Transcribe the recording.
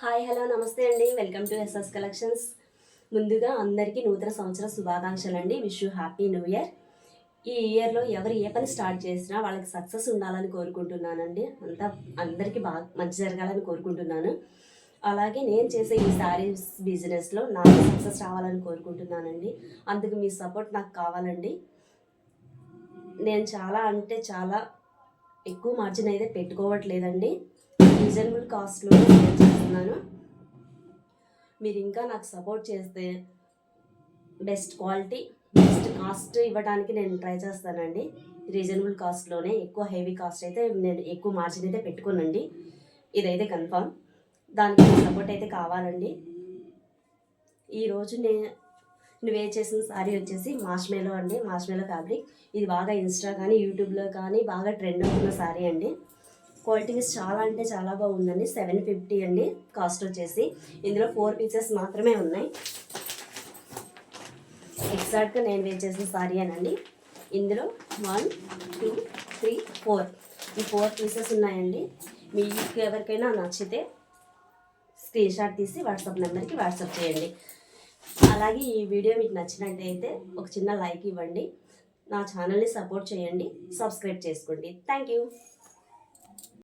Hi hello నమస్తే అండి. Welcome to SS collections. ముందుగా అందరికీ నూతన సంవత్సర శుభాకాంక్షలు అండి. Wish you happy new year. ఈ ఇయర్లో ఎవరు ఏ పని స్టార్ట్ చేసినా వాళ్ళకి సక్సెస్ ఉండాలని కోరుకుంటున్నానండి. అందరికీ బాగా మంచి జరగాలని కోరుకుంటున్నాను. అలాగే నేను చేసే ఈ శారీస్ బిజినెస్లో నాకు సక్సెస్ రావాలని కోరుకుంటున్నానండి. అందుకు మీ సపోర్ట్ నాకు కావాలండి. నేను చాలా ఎక్కువ మార్జిన్ అయితే పెట్టుకోవట్లేదండి. రీజనబుల్ కాస్ట్లో నేను చేస్తున్నాను. మీరు ఇంకా నాకు సపోర్ట్ చేస్తే బెస్ట్ క్వాలిటీ బెస్ట్ కాస్ట్ ఇవ్వడానికి నేను ట్రై చేస్తానండి. రీజనబుల్ కాస్ట్లోనే, ఎక్కువ హెవీ కాస్ట్ అయితే నేను ఎక్కువ మార్జిన్ అయితే పెట్టుకోనండి. ఇదైతే కన్ఫర్మ్. దానికి సపోర్ట్ అయితే కావాలండి. ఈరోజు నేను వేర్ చేసిన శారీ వచ్చేసి మార్ష్మెలో అండి. Marshmallow fabric. ఇది బాగా ఇన్స్టా కానీ యూట్యూబ్లో కానీ బాగా ట్రెండ్ అవుతున్న శారీ అండి. క్వాలిటీ చాలా బాగుందండి. 750 అండి కాస్ట్ వచ్చేసి. ఇందులో 4 పీసెస్ మాత్రమే ఉన్నాయి. ఎగ్జాక్ట్గా నేను వేర్ చేసిన సారీ అనండి. ఇందులో 1 2 3 4 ఈ 4 పీసెస్ ఉన్నాయండి. మీకు ఎవరికైనా నచ్చితే స్క్రీన్ షాట్ తీసి వాట్సాప్ నెంబర్కి వాట్సాప్ చేయండి. అలాగే ఈ వీడియో మీకు నచ్చినట్టయితే ఒక చిన్న లైక్ ఇవ్వండి. నా ఛానల్ని సపోర్ట్ చేయండి. సబ్స్క్రైబ్ చేసుకోండి. Thank you.